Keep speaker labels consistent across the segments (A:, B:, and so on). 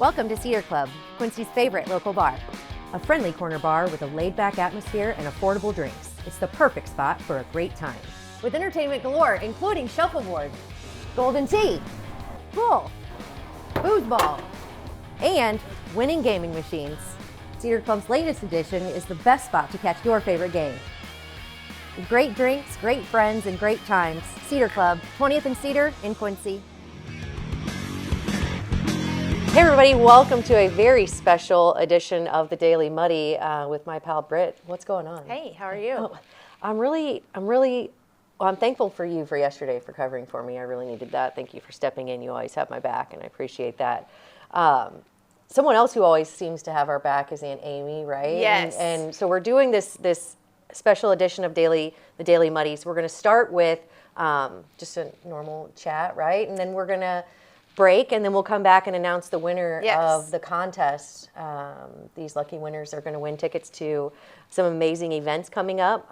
A: Welcome to Cedar Club, Quincy's favorite local bar. A friendly corner bar with a laid-back atmosphere and affordable drinks. It's the perfect spot for a great time. With entertainment galore, including shuffleboard, golden tea, pool, foosball, and winning gaming machines. Cedar Club's latest edition is the best spot to catch your favorite game. Great drinks, great friends, and great times. Cedar Club, 20th and Cedar in Quincy. Hey everybody, welcome to a very special edition of the Daily Muddy with my pal Britt. What's going on?
B: Hey, how are you?
A: I'm thankful for you for yesterday for covering for me. I really needed that. Thank you for stepping in. You always have my back, and I appreciate that. Someone else who always seems to have our back is Aunt Amy, right?
B: Yes.
A: And so we're doing this special edition of the Daily Muddies. We're going to start with just a normal chat, right? And then we're going to break, and then we'll come back and announce the winner of the contest. These lucky winners are going to win tickets to some amazing events coming up.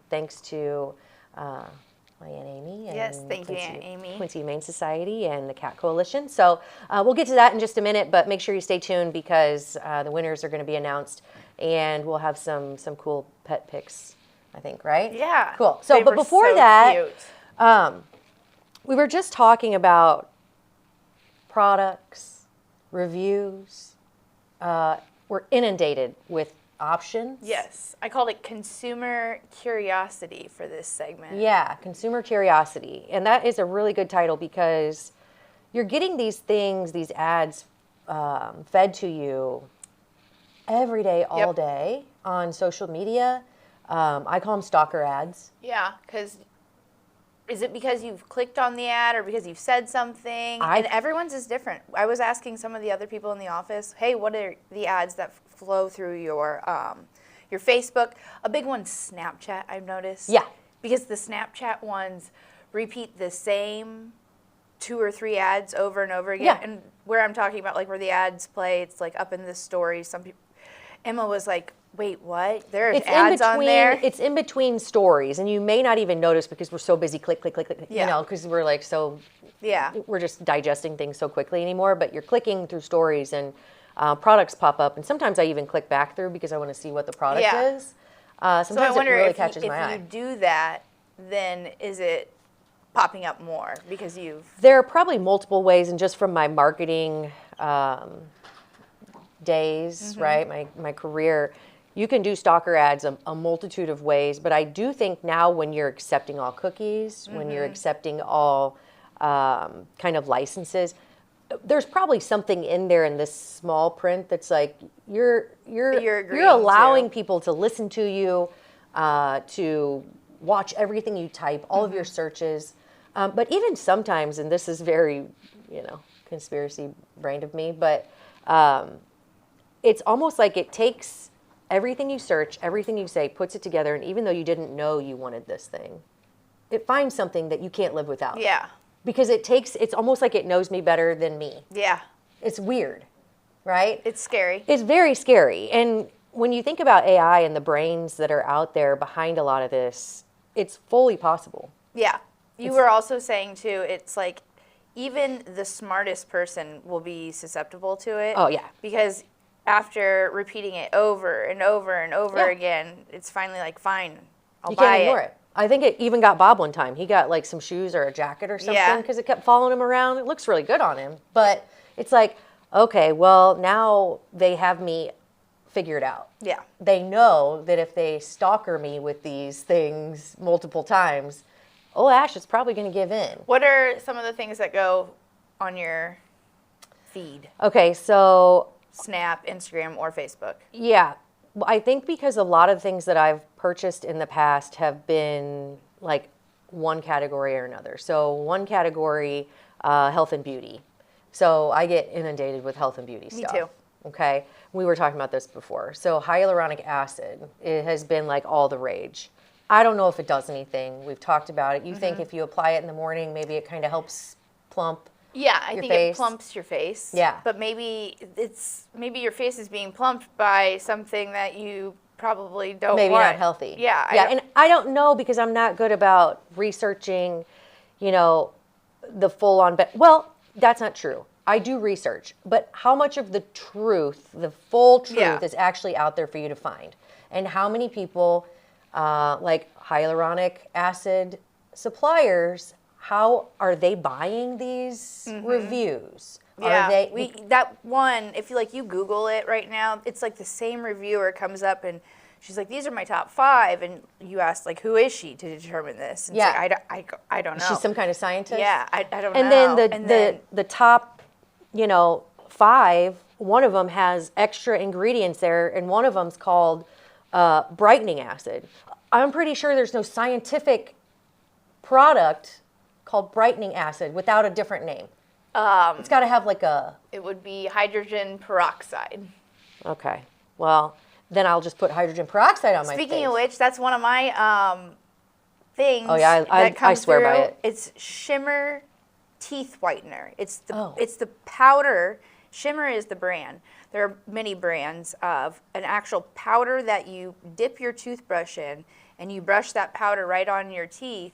A: Thanks to my Aunt Amy. And
B: yes, thank you, Aunt Amy.
A: Quincy Humane Society and the Cat Coalition. So we'll get to that in just a minute, but make sure you stay tuned because the winners are going to be announced, and we'll have some cool pet pics, I think, right?
B: Yeah.
A: Cool. So, but before that,
B: cute.
A: We were just talking about products, reviews. We're inundated with options.
B: Yes, I called it consumer curiosity for this segment.
A: Yeah, consumer curiosity. And that is a really good title because you're getting these things, these ads fed to you every day, all day on social media. I call them stalker ads.
B: Yeah, because is it because you've clicked on the ad or because you've said something? And everyone's is different. I was asking some of the other people in the office, hey, what are the ads that flow through your Facebook? A big one's Snapchat, I've noticed.
A: Yeah.
B: Because the Snapchat ones repeat the same 2 or 3 ads over and over again.
A: Yeah.
B: And where I'm talking about, like, where the ads play, it's like up in the story. Some people, Emma was like, wait, what? There's ads on there?
A: It's in between stories, and you may not even notice because we're so busy click,
B: Yeah.
A: you know, because we're like we're just digesting things so quickly anymore, but you're clicking through stories and products pop up, and sometimes I even click back through because I want to see what the product is. Sometimes
B: so I wonder
A: it really catches my eye.
B: If you do that, then is it popping up more because
A: There are probably multiple ways, and just from my marketing days, right, my career, you can do stalker ads a multitude of ways, but I do think now when you're accepting all cookies, when you're accepting all kind of licenses, there's probably something in there in this small print that's like you're allowing people to listen to you, to watch everything you type, all of your searches, but even sometimes, and this is very, conspiracy brained of me, but it's almost like it takes everything you search, everything you say, puts it together, and even though you didn't know you wanted this thing, it finds something that you can't live without.
B: Yeah.
A: Because it's almost like it knows me better than me.
B: Yeah.
A: It's weird, right?
B: It's scary.
A: It's very scary. And when you think about AI and the brains that are out there behind a lot of this, it's fully possible.
B: Yeah. You were also saying, too, it's like even the smartest person will be susceptible to it.
A: Oh, yeah.
B: Because after repeating it over and over and over again, it's finally like, fine, I'll buy it.
A: You can't ignore it. I think it even got Bob one time. He got like some shoes or a jacket or something because it kept following him around. It looks really good on him. But it's like, okay, well, now they have me figured out.
B: Yeah.
A: They know that if they stalker me with these things multiple times, Ash is probably going to give in.
B: What are some of the things that go on your feed?
A: Okay, so
B: Snap, Instagram, or Facebook?
A: Yeah. I think because a lot of things that I've purchased in the past have been like one category or another. So one category, health and beauty. So I get inundated with health and beauty stuff.
B: Me too.
A: Okay. We were talking about this before. So hyaluronic acid, it has been like all the rage. I don't know if it does anything. We've talked about it. You think if you apply it in the morning, maybe it kind of helps plump.
B: Yeah, I think it plumps your face.
A: Yeah.
B: But maybe your face is being plumped by something that you probably don't want.
A: Maybe not healthy.
B: Yeah.
A: And I don't know because I'm not good about researching, the full on. Well, that's not true. I do research, but how much of the truth, the full truth,
B: Yeah.
A: is actually out there for you to find? And how many people, like hyaluronic acid suppliers, how are they buying these reviews?
B: Yeah,
A: Are they?
B: that one, if you Google it right now, it's like the same reviewer comes up and she's like, these are my top 5, and you ask like, who is she to determine this? And
A: Yeah.
B: it's like, I don't know.
A: She's some kind of scientist?
B: Yeah, I don't
A: And
B: know.
A: then the top, 5, one of them has extra ingredients there, and one of them's called brightening acid. I'm pretty sure there's no scientific product called brightening acid without a different name. It's got to have like a...
B: It would be hydrogen peroxide.
A: Okay. Well, then I'll just put hydrogen peroxide on my face.
B: Speaking of which, that's one of my things.
A: Oh, yeah, I swear by it.
B: It's Shimmer Teeth Whitener. It's
A: Oh.
B: the powder. Shimmer is the brand. There are many brands of an actual powder that you dip your toothbrush in, and you brush that powder right on your teeth.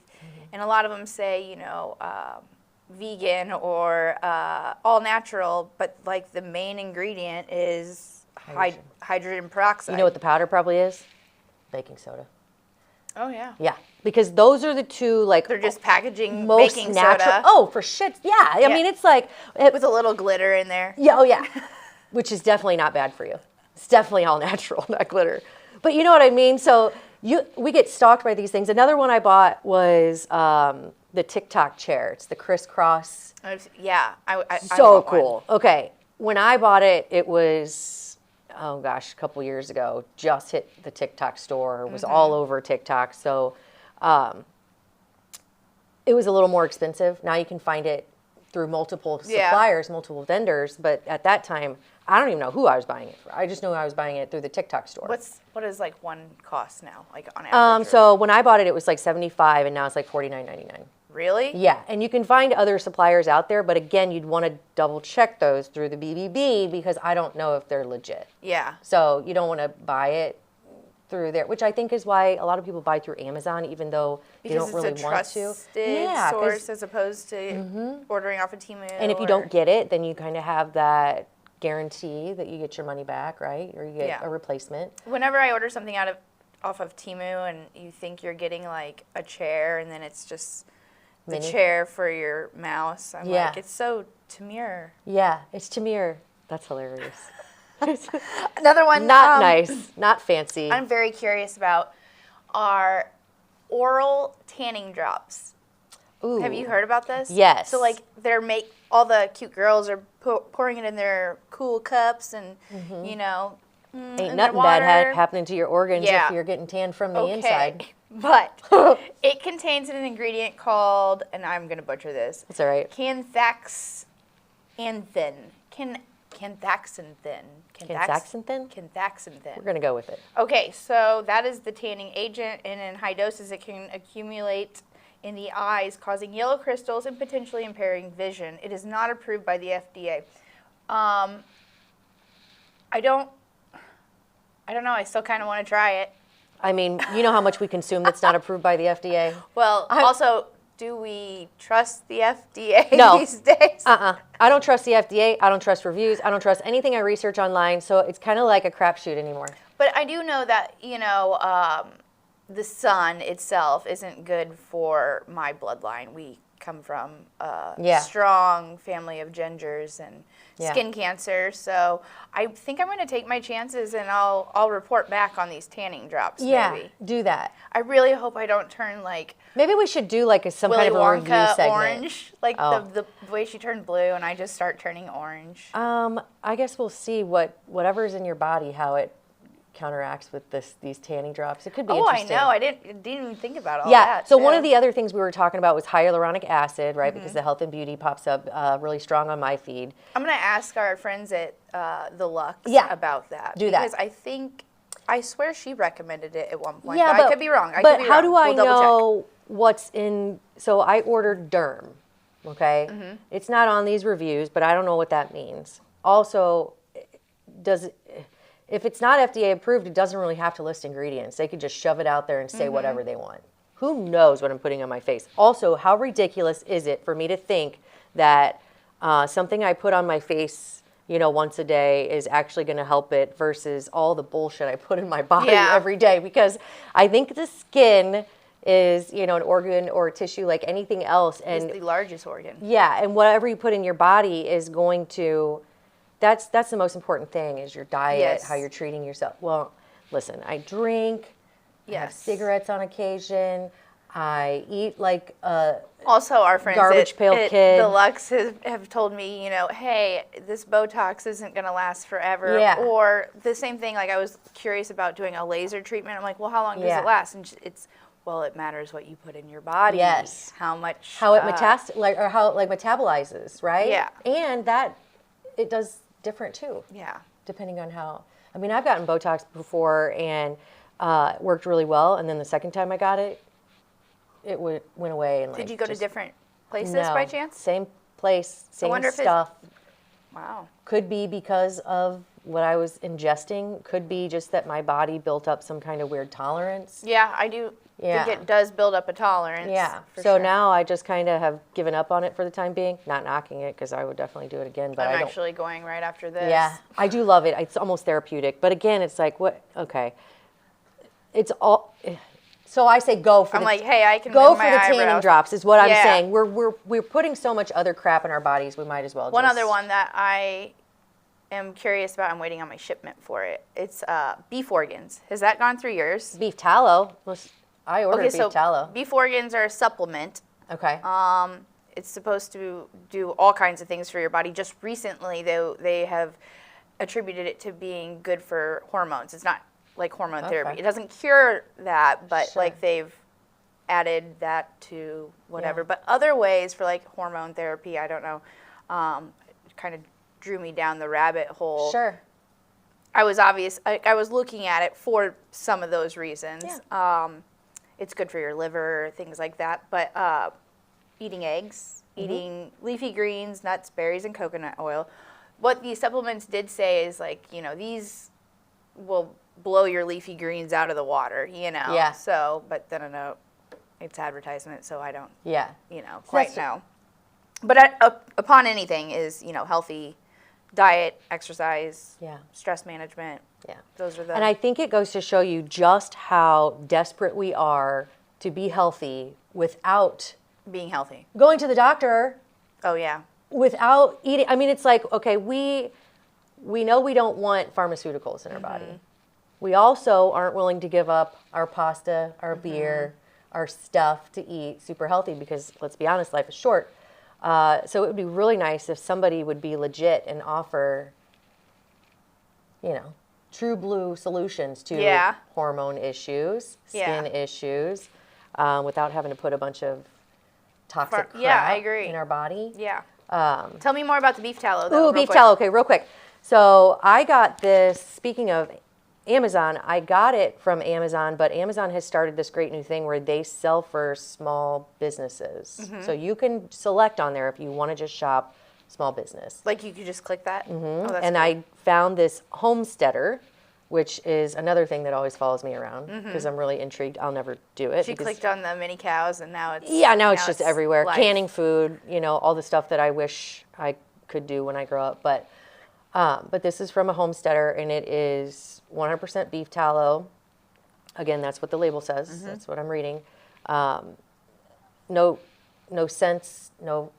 B: And a lot of them say, vegan or all natural, but like the main ingredient is hydrogen peroxide.
A: You know what the powder probably is? Baking soda.
B: Oh yeah.
A: Yeah, because those are the two
B: They're just packaging
A: most
B: baking
A: natural.
B: soda.
A: Oh, for shit. Yeah. I mean, it's like
B: with a little glitter in there.
A: Yeah, oh yeah. Which is definitely not bad for you. It's definitely all natural, not glitter. But you know what I mean? So we get stalked by these things. Another one I bought was the TikTok chair. It's the crisscross.
B: Yeah. I
A: So
B: want
A: cool.
B: one.
A: Okay. When I bought it, it was, oh gosh, a couple years ago. Just hit the TikTok store. It was all over TikTok. So it was a little more expensive. Now you can find it through multiple suppliers, multiple vendors. But at that time, I don't even know who I was buying it for. I just know I was buying it through the TikTok store.
B: What is like one cost now, like on average?
A: So when I bought it, it was like $75, and now it's like $49.99.
B: Really?
A: Yeah, and you can find other suppliers out there, but again, you'd want to double check those through the BBB because I don't know if they're legit.
B: Yeah.
A: So you don't want to buy it through there, which I think is why a lot of people buy through Amazon, even though they don't really want to.
B: Because it's a trusted source as opposed to ordering off of Temu.
A: And if you don't get it, then you kind of have that guarantee that you get your money back, right? Or you get a replacement.
B: Whenever I order something off of Temu and you think you're getting like a chair and then it's just the chair for your mouse, I'm like, it's so Tamir.
A: Yeah, it's Tamir. That's hilarious.
B: Another one.
A: Not nice, not fancy.
B: I'm very curious about are oral tanning drops.
A: Ooh.
B: Have you heard about this?
A: Yes.
B: So like all the cute girls are pouring it in their cool cups and
A: ain't nothing bad happening to your organs if you're getting tan from the inside.
B: But it contains an ingredient called, and I'm going to butcher this.
A: That's all right.
B: Canthaxanthin. Canthaxanthin?
A: We're going to go with it.
B: Okay, so that is the tanning agent, and in high doses it can accumulate in the eyes, causing yellow crystals and potentially impairing vision. It is not approved by the FDA. I don't know. I still kind of want to try it.
A: I mean, you know how much we consume that's not approved by the FDA?
B: Well, also, do we trust the FDA these days?
A: I don't trust the FDA. I don't trust reviews. I don't trust anything I research online. So it's kind of like a crapshoot anymore.
B: But I do know that, the sun itself isn't good for my bloodline. We come from a strong family of gingers and skin cancer. So I think I'm going to take my chances and I'll report back on these tanning drops.
A: Yeah,
B: maybe.
A: do that.
B: I really hope I don't turn like
A: maybe we should do like some
B: Willy
A: kind of a review
B: Wonka
A: segment.
B: Orange, like the way she turned blue and I just start turning orange.
A: I guess we'll see whatever's in your body, how it counteracts with these tanning drops. It could be interesting.
B: I know. I didn't even think about all that.
A: Yeah. So one of the other things we were talking about was hyaluronic acid, right? Because the health and beauty pops up really strong on my feed.
B: I'm going to ask our friends at the Lux about that.
A: Do that.
B: Because I swear she recommended it at one point.
A: Yeah,
B: but I could be wrong.
A: But how do I know what's in? So I ordered Derm, okay? It's not on these reviews, but I don't know what that means. Also, if it's not FDA approved, it doesn't really have to list ingredients. They could just shove it out there and say whatever they want. Who knows what I'm putting on my face? Also, how ridiculous is it for me to think that Something I put on my face, once a day is actually going to help it versus all the bullshit I put in my body every day, because I think the skin is, an organ or a tissue like anything else. And
B: it's the largest organ.
A: Yeah, and whatever you put in your body is going to, that's the most important thing, is your diet, how you're treating yourself. Well, listen, I drink, I have cigarettes on occasion, I eat like a
B: also our friends
A: garbage pail kid.
B: The Lux have told me, hey, this Botox isn't going to last forever.
A: Yeah.
B: Or the same thing, like I was curious about doing a laser treatment. I'm like, well, how long does it last? And it matters what you put in your body.
A: Yes.
B: How much.
A: How it metabolizes, right?
B: Yeah.
A: And that, it does different too.
B: Yeah.
A: Depending on how, I've gotten Botox before and it worked really well. And then the second time I got it, it went away. And
B: did you go to different places by chance?
A: Same place, same stuff.
B: Wow.
A: Could be because of what I was ingesting. Could be just that my body built up some kind of weird tolerance.
B: Yeah, I do think it does build up a tolerance.
A: Yeah. So now I just kind of have given up on it for the time being. Not knocking it, because I would definitely do it again. But
B: I'm actually going right after this.
A: Yeah. I do love it. It's almost therapeutic. But again, it's like, what? Okay. It's all... So I say go for
B: I can
A: go
B: move
A: for
B: my
A: the
B: eyebrows.
A: tanning drops is what I'm saying. We're putting so much other crap in our bodies. We might as well.
B: One other one that I am curious about. I'm waiting on my shipment for it. It's beef organs. Has that gone through yours?
A: Beef tallow. I ordered beef tallow.
B: Beef organs are a supplement.
A: Okay.
B: It's supposed to do all kinds of things for your body. Just recently, they have attributed it to being good for hormones. It's not like hormone therapy. It doesn't cure that, but like they've added that to whatever. But other ways for like hormone therapy, I don't know, kind of drew me down the rabbit hole.
A: Sure.
B: I was looking at it for some of those reasons. Yeah. It's good for your liver, things like that. But eating eggs, eating leafy greens, nuts, berries, and coconut oil. What these supplements did say is like, these will blow your leafy greens out of the water,
A: Yeah.
B: So, but then I know it's advertisement, so I don't,
A: Yeah.
B: quite know. But upon anything is, healthy diet, exercise, stress management.
A: Yeah.
B: Those are the.
A: And I think it goes to show you just how desperate we are to be healthy without
B: being healthy.
A: Going to the doctor.
B: Oh, yeah.
A: Without eating. It's like, okay, we know we don't want pharmaceuticals in our body. We also aren't willing to give up our pasta, our beer, our stuff to eat super healthy, because let's be honest, life is short. So it would be really nice if somebody would be legit and offer, true blue solutions to hormone issues, skin issues, without having to put a bunch of toxic crap in our body.
B: Yeah. Tell me more about the beef tallow, though.
A: Ooh, beef tallow. Okay, real quick. So I got this, speaking of Amazon, I got it from Amazon, but Amazon has started this great new thing where they sell for small businesses. So you can select on there if you want to just shop small business.
B: Like you could just click that? Oh, that's
A: and
B: cool.
A: I found this homesteader, which is another thing that always follows me around because I'm really intrigued. I'll never do it.
B: She clicked on the mini cows and now it's...
A: Yeah, now it's just everywhere.
B: Life.
A: Canning food, all the stuff that I wish I could do when I grow up. But this is from a homesteader, and it is 100% beef tallow. Again, that's what the label says. That's what I'm reading. No scents, no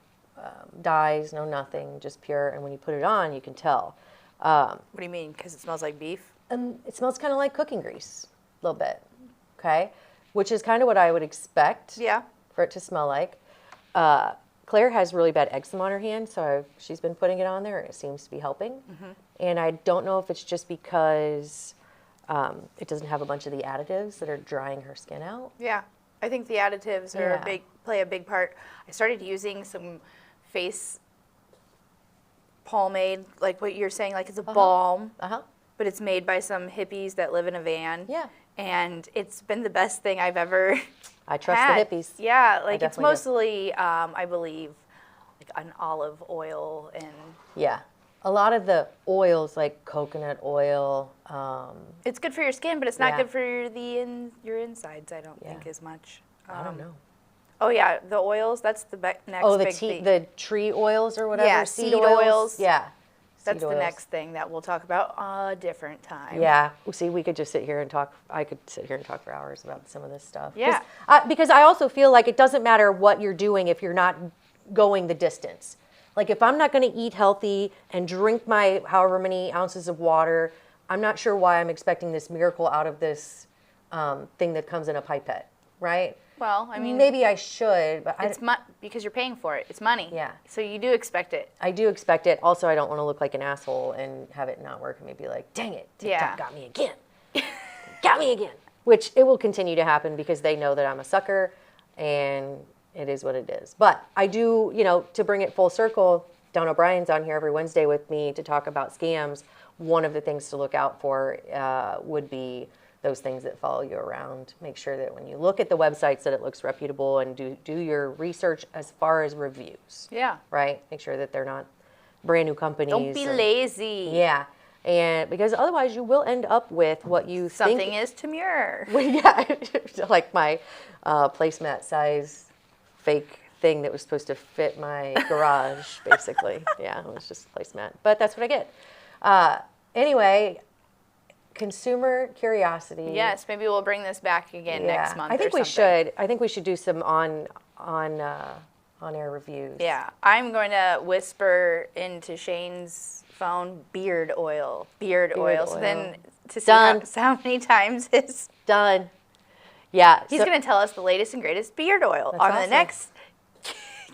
A: dyes, no nothing, just pure. And when you put it on, you can tell.
B: What do you mean? Because it smells like beef?
A: It smells kind of like cooking grease, a little bit. Okay, which is kind of what I would expect. For it to smell like. Claire has really bad eczema on her hand, so she's been putting it on there, and it seems to be helping. And I don't know if it's just because it doesn't have a bunch of the additives that are drying her skin out.
B: Yeah, I think the additives are play a big part. I started using some face pomade, like what you're saying, like it's a balm, but it's made by some hippies that live in a van.
A: Yeah.
B: And it's been the best thing I've ever
A: I trust
B: had.
A: the hippies.
B: Yeah, like it's mostly, I believe, like an olive oil and...
A: Yeah. A lot of the oils, like coconut oil.
B: It's good for your skin, but it's not good for your insides, I don't think, as much.
A: I don't know.
B: Oh yeah, the oils. That's the next big thing.
A: The tree oils or whatever.
B: Yeah, seed oils.
A: Yeah.
B: That's the next thing that we'll talk about a different time.
A: Yeah. See, we could just sit here and talk. I could sit here and talk for hours about some of this stuff.
B: Yeah.
A: Because I also feel like it doesn't matter what you're doing if you're not going the distance. Like if I'm not going to eat healthy and drink my however many ounces of water, I'm not sure why I'm expecting this miracle out of this thing that comes in a pipette, right?
B: Well, I mean,
A: maybe I should, but
B: it's because you're paying for it. It's money.
A: Yeah.
B: So you do expect it.
A: I do expect it. Also, I don't want to look like an asshole and have it not work and maybe like, dang it, TikTok got me again. Got me again. Which it will continue to happen because they know that I'm a sucker and it is what it is. But I do, to bring it full circle, Don O'Brien's on here every Wednesday with me to talk about scams. One of the things to look out for would be those things that follow you around. Make sure that when you look at the websites that it looks reputable and do your research as far as reviews.
B: Yeah.
A: Right? Make sure that they're not brand new companies.
B: Don't be lazy.
A: Yeah. And because otherwise you will end up with what you
B: Something
A: think.
B: is demure.
A: Yeah. Like my placemat size fake thing that was supposed to fit my garage, basically. Yeah, it was just a placemat. But that's what I get. Anyway, consumer curiosity.
B: Yes, maybe we'll bring this back again next month.
A: I think
B: or
A: we
B: something.
A: should. I think we should do some on air reviews.
B: Yeah, I'm going to whisper into Shane's phone beard oil. So then to see how many times it's
A: done. Yeah,
B: he's going to tell us the latest and greatest beard oil on
A: awesome.
B: the next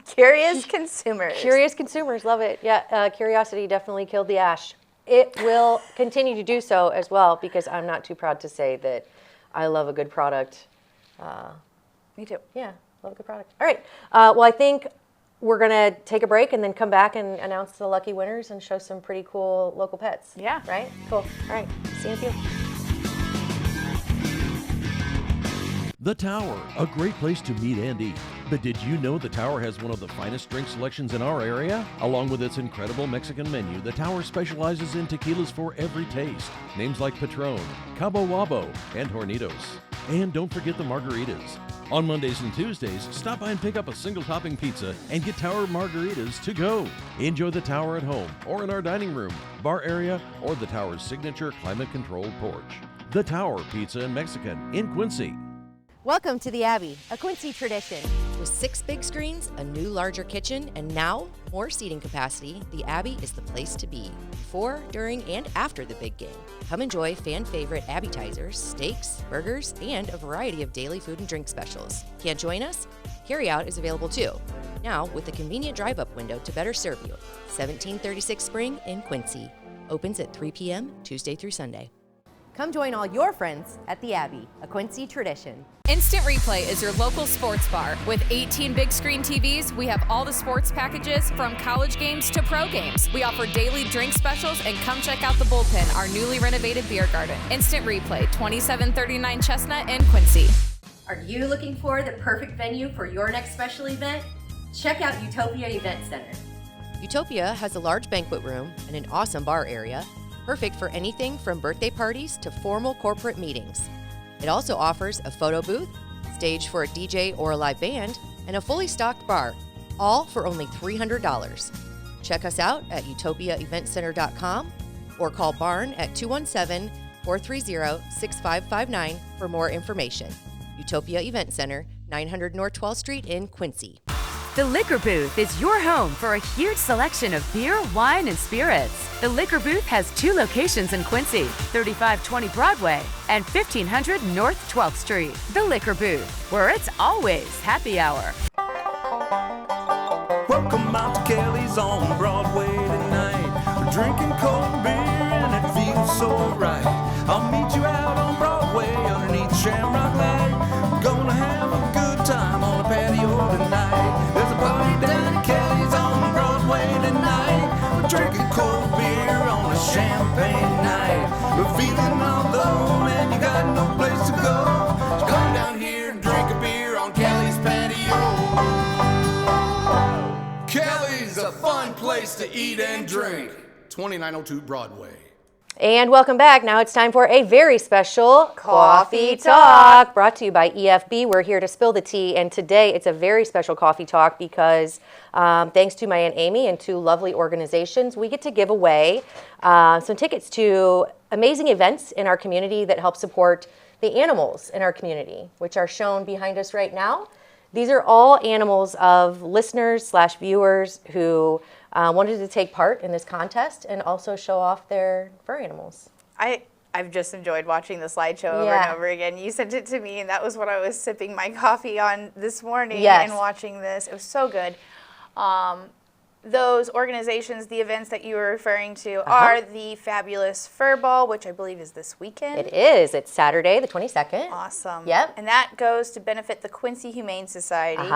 B: Curious Consumers.
A: Curious Consumers, love it. Yeah, curiosity definitely killed the ash. It will continue to do so as well because I'm not too proud to say that I love a good product.
B: Me too.
A: Yeah, love a good product. All right. Well, I think we're going to take a break and then come back and announce the lucky winners and show some pretty cool local pets.
B: Yeah.
A: Right? Cool. All right. See you in a few.
C: The Tower, a great place to meet and eat. But did you know the Tower has one of the finest drink selections in our area? Along with its incredible Mexican menu, the Tower specializes in tequilas for every taste. Names like Patron, Cabo Wabo, and Hornitos. And don't forget the margaritas. On Mondays and Tuesdays, stop by and pick up a single topping pizza and get Tower margaritas to go. Enjoy the Tower at home or in our dining room, bar area, or the Tower's signature climate-controlled porch. The Tower Pizza and Mexican in Quincy.
A: Welcome to the Abbey, a Quincy tradition. With 6 big screens, a new larger kitchen, and now more seating capacity, the Abbey is the place to be. Before, during, and after the big game. Come enjoy fan favorite appetizers, steaks, burgers, and a variety of daily food and drink specials. Can't join us? Carryout is available too. Now with a convenient drive-up window to better serve you. 1736 Spring in Quincy. Opens at 3 p.m. Tuesday through Sunday. Come join all your friends at the Abbey, a Quincy tradition.
D: Instant Replay is your local sports bar. With 18 big screen TVs, we have all the sports packages from college games to pro games. We offer daily drink specials, and come check out the Bullpen, our newly renovated beer garden. Instant Replay, 2739 Chestnut in Quincy.
A: Are you looking for the perfect venue for your next special event? Check out Utopia Event Center. Utopia has a large banquet room and an awesome bar area, perfect for anything from birthday parties to formal corporate meetings. It also offers a photo booth, stage for a DJ or a live band, and a fully stocked bar, all for only $300. Check us out at utopiaeventcenter.com or call Barn at 217-430-6559 for more information. Utopia Event Center, 900 North 12th Street in Quincy.
E: The Liquor Booth is your home for a huge selection of beer, wine, and spirits. The Liquor Booth has 2 locations in Quincy, 3520 Broadway and 1500 North 12th Street. The Liquor Booth, where it's always happy hour.
F: Welcome out to Kelly's on Broadway tonight. We're drinking cold beer and it feels so right. I'll meet you out on Broadway underneath Shamrock Light. We're gonna have a good time on the patio tonight. There's a party down at Kelly's on Broadway tonight. We're drinking cold beer on a champagne night. We're feeling all alone and you got no place to go. So come down here and drink a beer on Kelly's patio. Kelly's a fun place to eat and drink. 2902 Broadway.
A: And welcome back. Now it's time for a very special
B: Coffee
A: Talk brought to you by EFB. We're here to spill the tea, and today it's a very special Coffee Talk because thanks to my Aunt Amy and two lovely organizations, we get to give away some tickets to amazing events in our community that help support the animals in our community, which are shown behind us right now. These are all animals of listeners/viewers who wanted to take part in this contest and also show off their fur animals.
B: I've just enjoyed watching the slideshow over and over again. You sent it to me, and that was what I was sipping my coffee on this morning and watching this. It was so good. Those organizations, the events that you were referring to, are the fabulous Furball, which I believe is this weekend.
A: It is. It's Saturday, the 22nd.
B: Awesome.
A: Yep.
B: And that goes to benefit the Quincy Humane Society.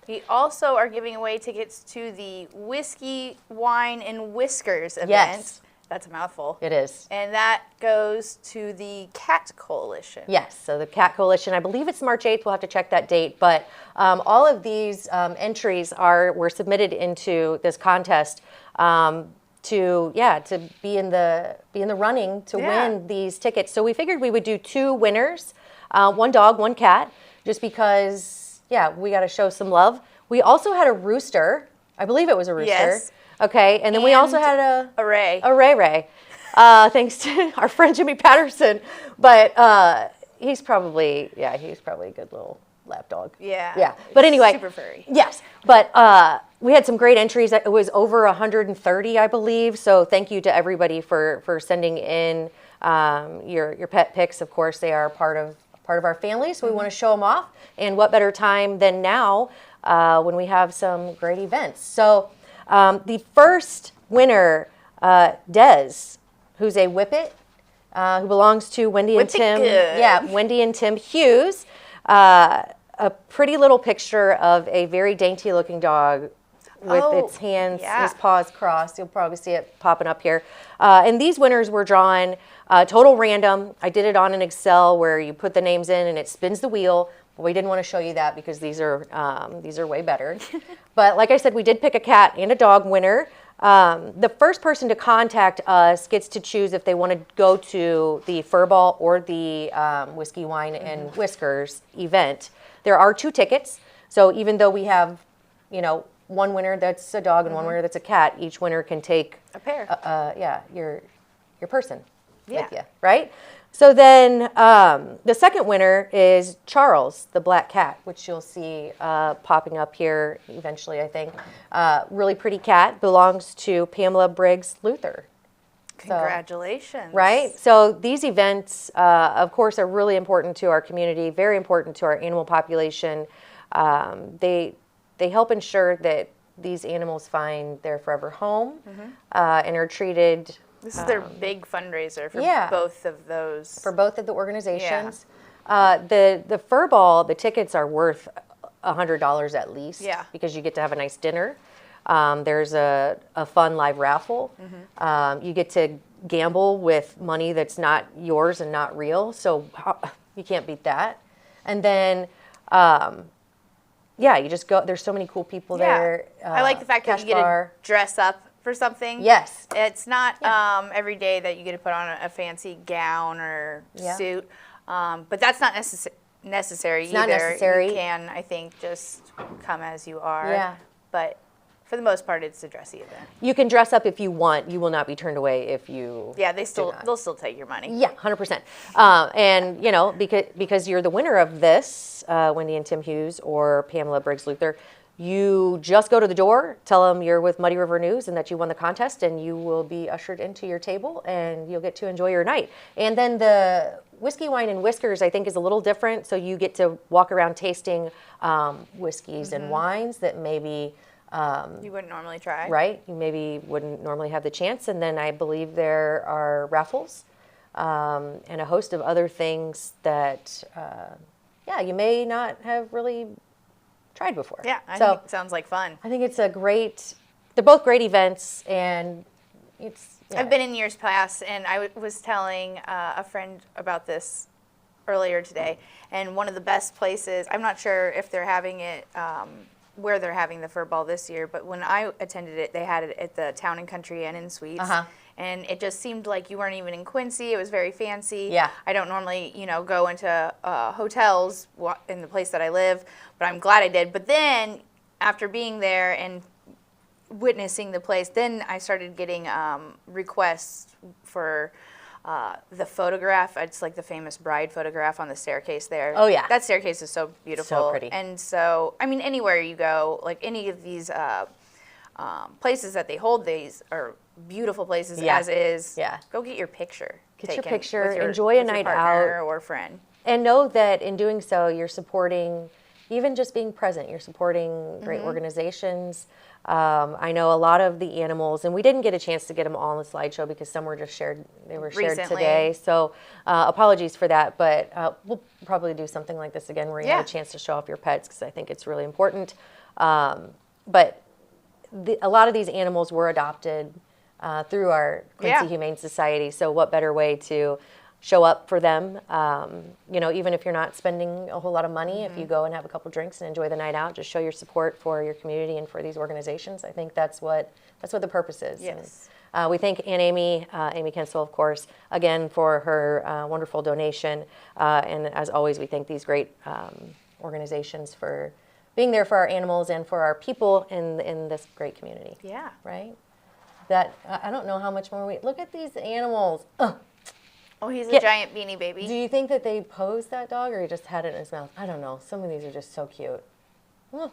B: We also are giving away tickets to the Whiskey, Wine, and Whiskers event.
A: Yes.
B: That's a mouthful.
A: It is.
B: And that goes to the Cat Coalition.
A: Yes, so the Cat Coalition, I believe it's March 8th. We'll have to check that date. But all of these entries were submitted into this contest to be in the running to win these tickets. So we figured we would do two winners, one dog, one cat, just because, we got to show some love. We also had a rooster. I believe it was a rooster.
B: Yes.
A: Okay, and then we also had
B: a Ray.
A: Ray. Thanks to our friend Jimmy Patterson. But he's probably a good little lap dog.
B: Yeah.
A: But anyway.
B: Super furry.
A: Yes. But we had some great entries. It was over 130, I believe. So thank you to everybody for sending in your pet pics. Of course, they are part of our family, so we want to show them off. And what better time than now when we have some great events. So the first winner, Des, who's a Whippet, who belongs to Wendy and Tim. Wendy and Tim Hughes. A pretty little picture of a very dainty-looking dog with its hands, his paws crossed. You'll probably see it popping up here. And these winners were drawn total random. I did it on an Excel where you put the names in and it spins the wheel. We didn't want to show you that because these are way better. But like I said, we did pick a cat and a dog winner. The first person to contact us gets to choose if they want to go to the Furball or the Whiskey, Wine, and Whiskers event. There are 2 tickets. So even though we have, one winner that's a dog and one winner that's a cat, each winner can take
B: a pair.
A: Your person with you, right? So then the second winner is Charles, the black cat, which you'll see popping up here eventually, I think. Really pretty cat, belongs to Pamela Briggs Luther.
B: Congratulations.
A: Right? So these events, of course, are really important to our community, very important to our animal population. They help ensure that these animals find their forever home and are treated.
B: This is their big fundraiser for both of those.
A: For both of the organizations. The Furball, the tickets are worth $100 at least because you get to have a nice dinner. There's a fun live raffle. You get to gamble with money that's not yours and not real, so you can't beat that. And then, you just go. There's so many cool people there.
B: I like the fact that you get to dress up for something.
A: Yes.
B: It's not every day that you get to put on a fancy gown or suit, but that's not necessary either.
A: Not necessary.
B: You can, I think, just come as you are.
A: Yeah.
B: But for the most part, it's a dressy event.
A: You can dress up if you want. You will not be turned away if you.
B: Yeah, they'll still take your money.
A: Yeah, 100%. And because you're the winner of this, Wendy and Tim Hughes or Pamela Briggs Luther, you just go to the door, tell them you're with Muddy River News and that you won the contest, and you will be ushered into your table and you'll get to enjoy your night. And then the Whiskey, Wine, and Whiskers, I think, is a little different. So you get to walk around tasting whiskeys and wines that maybe
B: you wouldn't normally try.
A: Right? You maybe wouldn't normally have the chance. And then I believe there are raffles and a host of other things that, you may not have really tried before.
B: Yeah, I think it sounds like fun.
A: I think it's they're both great events, and
B: I've been in years past, and I was telling a friend about this earlier today, and one of the best places, I'm not sure if they're having it, where they're having the Furball this year, but when I attended it, they had it at the Town and Country Inn and Suites, and it just seemed like you weren't even in Quincy. It was very fancy.
A: Yeah.
B: I don't normally, go into hotels in the place that I live, but I'm glad I did. But then after being there and witnessing the place, then I started getting requests for the photograph. It's like the famous bride photograph on the staircase there.
A: Oh, yeah.
B: That staircase is so beautiful.
A: So pretty.
B: And so, I mean, anywhere you go, like any of these places that they hold these are beautiful places as is.
A: Yeah.
B: Go get your picture.
A: Get your
B: taken
A: picture,
B: with
A: enjoy a
B: with your
A: night
B: partner
A: out.
B: or friend.
A: And know that in doing so, you're supporting, even just being present, you're supporting great organizations. I know a lot of the animals, and we didn't get a chance to get them all on the slideshow because some were just shared, they were shared
B: Recently.
A: today. So apologies for that, but we'll probably do something like this again where you have a chance to show off your pets because I think it's really important. But a lot of these animals were adopted through our Quincy Humane Society. So what better way to show up for them? Even if you're not spending a whole lot of money, if you go and have a couple drinks and enjoy the night out, just show your support for your community and for these organizations. I think that's what the purpose is.
B: Yes.
A: And, we thank Aunt Amy Kensel, of course, again for her wonderful donation. And as always, we thank these great organizations for being there for our animals and for our people in this great community.
B: Yeah.
A: Right? That I don't know how much more look at these animals. Ugh.
B: Oh, he's a giant beanie baby.
A: Do you think that they posed that dog or he just had it in his mouth? I don't know. Some of these are just so cute. Ugh.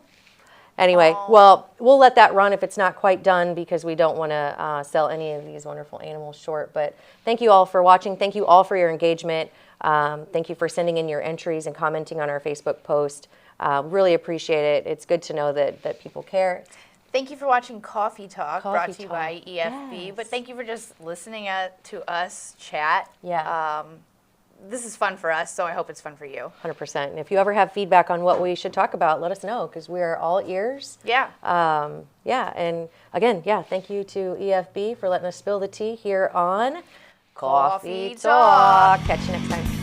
A: Anyway, well, we'll let that run if it's not quite done because we don't want to sell any of these wonderful animals short. But thank you all for watching. Thank you all for your engagement. Thank you for sending in your entries and commenting on our Facebook post. Really appreciate it. It's good to know that people care.
B: Thank you for watching Coffee Talk, brought to you
A: Talk.
B: by EFB.
A: Yes.
B: But thank you for just listening to us chat.
A: Yeah.
B: This is fun for us, so I hope it's fun for you.
A: 100%. And if you ever have feedback on what we should talk about, let us know because we are all ears.
B: Yeah.
A: And again, thank you to EFB for letting us spill the tea here on
B: Coffee Talk.
A: Catch you next time.